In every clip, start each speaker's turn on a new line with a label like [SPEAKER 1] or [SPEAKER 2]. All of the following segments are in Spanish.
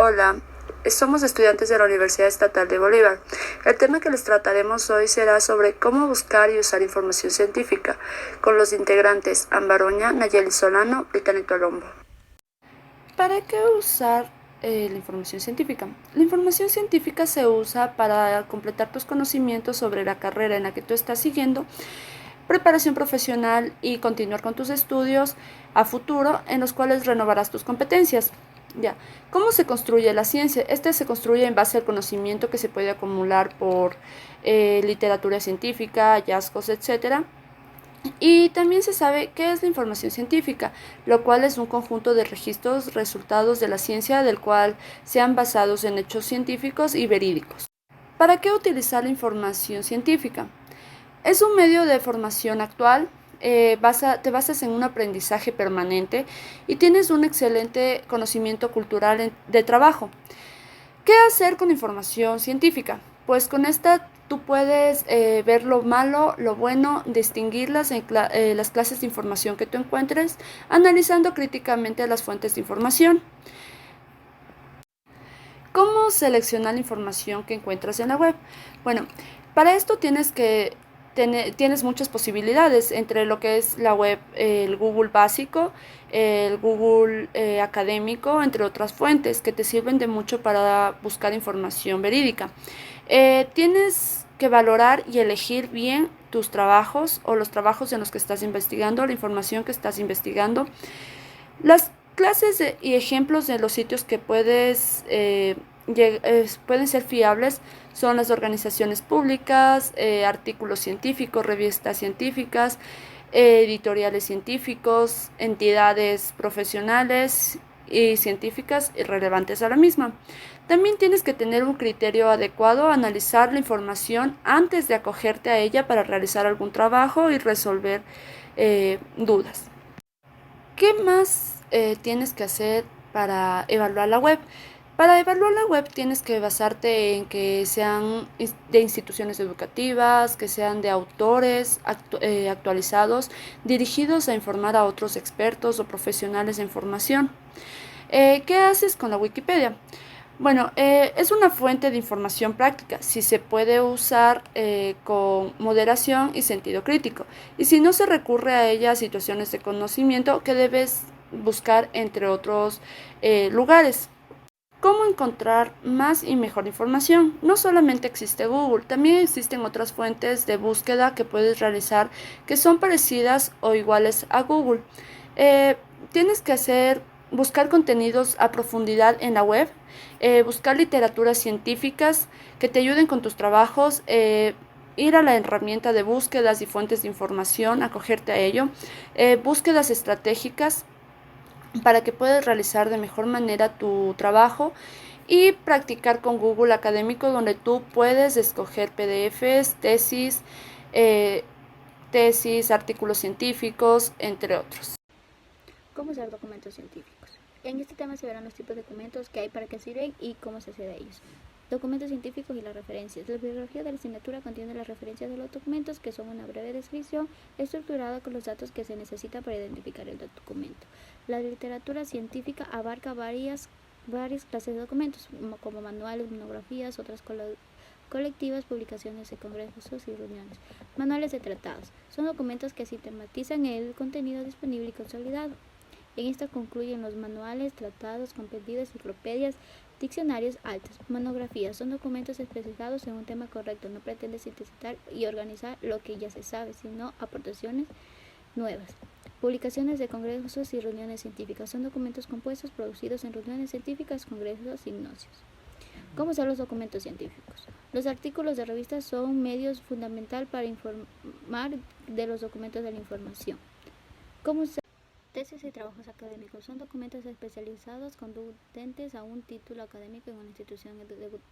[SPEAKER 1] Hola, somos estudiantes de la Universidad Estatal de Bolívar. El tema que les trataremos hoy será sobre cómo buscar y usar información científica, con los integrantes Ambaroña, Nayeli Solano, Brittany Colombo.
[SPEAKER 2] ¿Para qué usar la información científica? La información científica se usa para completar tus conocimientos sobre la carrera en la que tú estás siguiendo, preparación profesional y continuar con tus estudios a futuro en los cuales renovarás tus competencias. Ya. ¿Cómo se construye la ciencia? Este se construye en base al conocimiento que se puede acumular por literatura científica, hallazgos, etcétera. Y también se sabe qué es la información científica, lo cual es un conjunto de registros, resultados de la ciencia, del cual sean basados en hechos científicos y verídicos. ¿Para qué utilizar la información científica? Es un medio de formación actual, te basas en un aprendizaje permanente y tienes un excelente conocimiento cultural de trabajo. ¿Qué hacer con información científica? Pues con esta tú puedes ver lo malo, lo bueno, distinguirlas en las clases de información que tú encuentres, analizando críticamente las fuentes de información. ¿Cómo seleccionar la información que encuentras en la web? Bueno, para esto tienes muchas posibilidades entre lo que es la web, el Google básico, el Google académico, entre otras fuentes que te sirven de mucho para buscar información verídica. Tienes que valorar y elegir bien tus trabajos o los trabajos en los que estás investigando, la información que estás investigando. Las clases y ejemplos de los sitios que pueden ser fiables son las organizaciones públicas, artículos científicos, revistas científicas, editoriales científicos, entidades profesionales y científicas relevantes a la misma. También tienes que tener un criterio adecuado, analizar la información antes de acogerte a ella para realizar algún trabajo y resolver dudas. ¿Qué más tienes que hacer para evaluar la web? Para evaluar la web tienes que basarte en que sean de instituciones educativas, que sean de autores actualizados, dirigidos a informar a otros expertos o profesionales de información. ¿Qué haces con la Wikipedia? Bueno, es una fuente de información práctica, si se puede usar con moderación y sentido crítico, y si no se recurre a ella a situaciones de conocimiento que debes buscar entre otros lugares. ¿Cómo encontrar más y mejor información? No solamente existe Google, también existen otras fuentes de búsqueda que puedes realizar que son parecidas o iguales a Google. Eh, Tienes que buscar contenidos a profundidad en la web, buscar literaturas científicas que te ayuden con tus trabajos, ir a la herramienta de búsquedas y fuentes de información, acogerte a ello, búsquedas estratégicas para que puedas realizar de mejor manera tu trabajo y practicar con Google Académico, donde tú puedes escoger PDFs, eh, tesis, artículos científicos, entre otros.
[SPEAKER 3] ¿Cómo usar documentos científicos? En este tema se verán los tipos de documentos que hay, para qué sirven y cómo se accede a ellos. Documentos científicos y las referencias. La bibliografía de la asignatura contiene las referencias de los documentos, que son una breve descripción estructurada con los datos que se necesita para identificar el documento. La literatura científica abarca varias clases de documentos, como manuales, monografías, otras colectivas, publicaciones de congresos y reuniones. Manuales de tratados. Son documentos que sistematizan el contenido disponible y consolidado. En esto concluyen los manuales, tratados, compendios, enciclopedias, diccionarios altos. Monografías son documentos especializados en un tema correcto, no pretende sintetizar y organizar lo que ya se sabe, sino aportaciones nuevas. Publicaciones de congresos y reuniones científicas son documentos compuestos producidos en reuniones científicas, congresos y simposios. ¿Cómo usar los documentos científicos? Los artículos de revistas son medios fundamental para informar de los documentos de la información. ¿Cómo usar tesis y trabajos académicos? Son documentos especializados conducentes a un título académico en una institución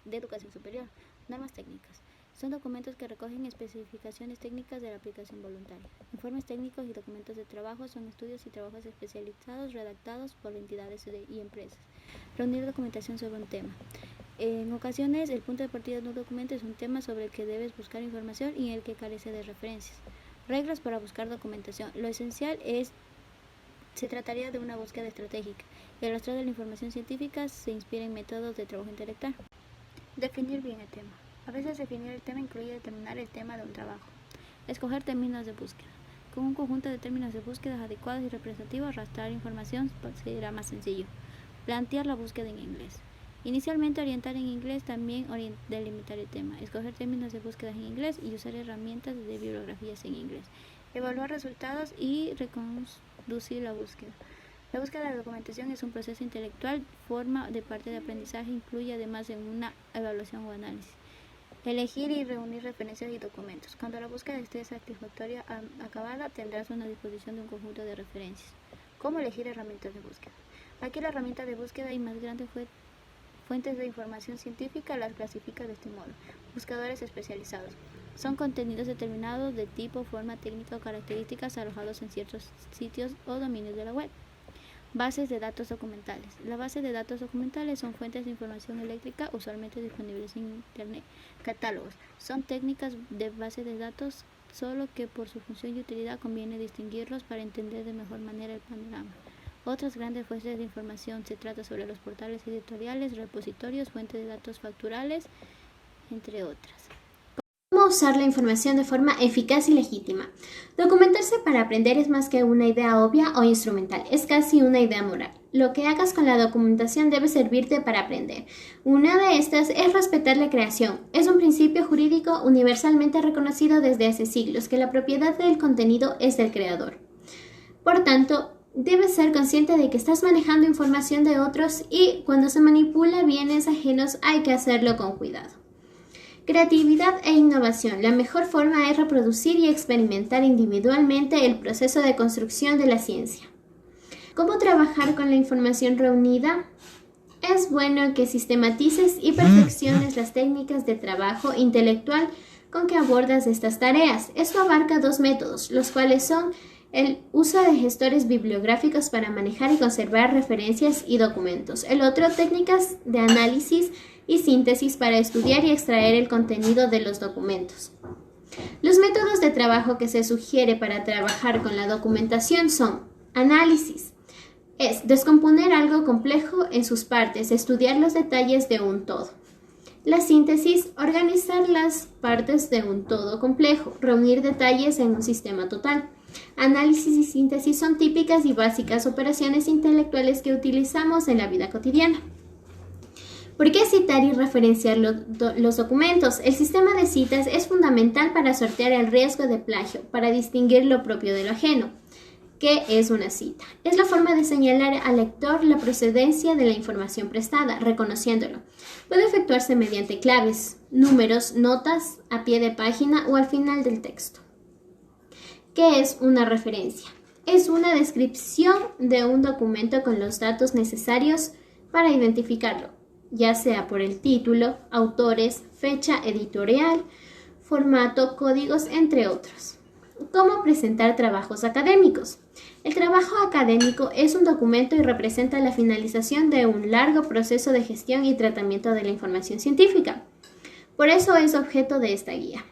[SPEAKER 3] de educación superior. Normas técnicas. Son documentos que recogen especificaciones técnicas de la aplicación voluntaria. Informes técnicos y documentos de trabajo son estudios y trabajos especializados redactados por entidades y empresas. Reunir documentación sobre un tema. En ocasiones, el punto de partida de un documento es un tema sobre el que debes buscar información y en el que carece de referencias. Reglas para buscar documentación. Lo esencial es Se trataría de una búsqueda estratégica. El rastro de la información científica se inspira en métodos de trabajo intelectual. Definir bien el tema. A veces definir el tema incluye determinar el tema de un trabajo. Escoger términos de búsqueda. Con un conjunto de términos de búsqueda adecuados y representativos, rastrear información será más sencillo. Plantear la búsqueda en inglés. Inicialmente orientar en inglés, también delimitar el tema. Escoger términos de búsqueda en inglés y usar herramientas de bibliografías en inglés. Evaluar resultados y reconducir la búsqueda. La búsqueda de la documentación es un proceso intelectual, forma de parte de aprendizaje, incluye además en una evaluación o análisis. Elegir y reunir referencias y documentos. Cuando la búsqueda esté satisfactoria acabada, tendrás una disposición de un conjunto de referencias. ¿Cómo elegir herramientas de búsqueda? Aquí la herramienta de búsqueda y más grande fuentes de información científica las clasifica de este modo. Buscadores especializados. Son contenidos determinados de tipo, forma, técnica o características alojados en ciertos sitios o dominios de la web. Bases de datos documentales. Las bases de datos documentales son fuentes de información eléctrica usualmente disponibles en Internet. Catálogos. Son técnicas de base de datos, solo que por su función y utilidad conviene distinguirlos para entender de mejor manera el panorama. Otras grandes fuentes de información se trata sobre los portales editoriales, repositorios, fuentes de datos facturales, entre otras.
[SPEAKER 4] ¿Cómo usar la información de forma eficaz y legítima? Documentarse para aprender es más que una idea obvia o instrumental, es casi una idea moral. Lo que hagas con la documentación debe servirte para aprender. Una de estas es respetar la creación. Es un principio jurídico universalmente reconocido desde hace siglos que la propiedad del contenido es del creador. Por tanto, debes ser consciente de que estás manejando información de otros y cuando se manipula bienes ajenos hay que hacerlo con cuidado. Creatividad e innovación. La mejor forma es reproducir y experimentar individualmente el proceso de construcción de la ciencia. ¿Cómo trabajar con la información reunida? Es bueno que sistematices y perfecciones las técnicas de trabajo intelectual con que abordas estas tareas. Esto abarca dos métodos, los cuales son el uso de gestores bibliográficos para manejar y conservar referencias y documentos. El otro, técnicas de análisis y síntesis para estudiar y extraer el contenido de los documentos. Los métodos de trabajo que se sugiere para trabajar con la documentación son análisis. Es descomponer algo complejo en sus partes, estudiar los detalles de un todo. La síntesis, organizar las partes de un todo complejo, reunir detalles en un sistema total. Análisis y síntesis son típicas y básicas operaciones intelectuales que utilizamos en la vida cotidiana. ¿Por qué citar y referenciar los documentos? El sistema de citas es fundamental para sortear el riesgo de plagio, para distinguir lo propio de lo ajeno. ¿Qué es una cita? Es la forma de señalar al lector la procedencia de la información prestada, reconociéndolo. Puede efectuarse mediante claves, números, notas, a pie de página o al final del texto. ¿Qué es una referencia? Es una descripción de un documento con los datos necesarios para identificarlo, ya sea por el título, autores, fecha editorial, formato, códigos, entre otros. ¿Cómo presentar trabajos académicos? El trabajo académico es un documento y representa la finalización de un largo proceso de gestión y tratamiento de la información científica. Por eso es objeto de esta guía.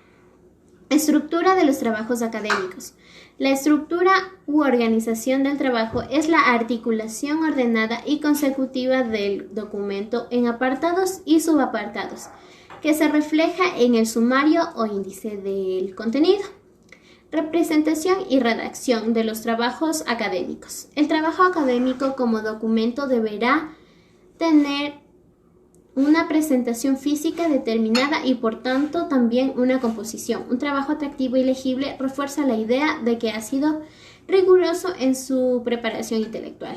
[SPEAKER 4] Estructura de los trabajos académicos. La estructura u organización del trabajo es la articulación ordenada y consecutiva del documento en apartados y subapartados, que se refleja en el sumario o índice del contenido. Representación y redacción de los trabajos académicos. El trabajo académico como documento deberá tener una presentación física determinada y por tanto también una composición. Un trabajo atractivo y legible refuerza la idea de que ha sido riguroso en su preparación intelectual.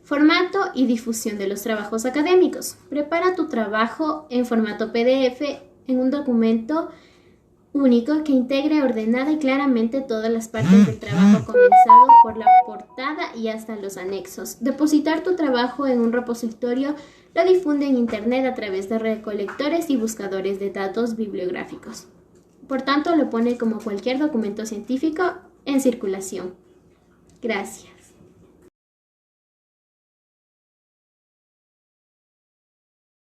[SPEAKER 4] Formato y difusión de los trabajos académicos. Prepara tu trabajo en formato PDF en un documento único que integre ordenada y claramente todas las partes del trabajo, comenzado por la portada y hasta los anexos. Depositar tu trabajo en un repositorio lo difunde en Internet a través de recolectores y buscadores de datos bibliográficos. Por tanto, lo pone como cualquier documento científico en circulación. Gracias.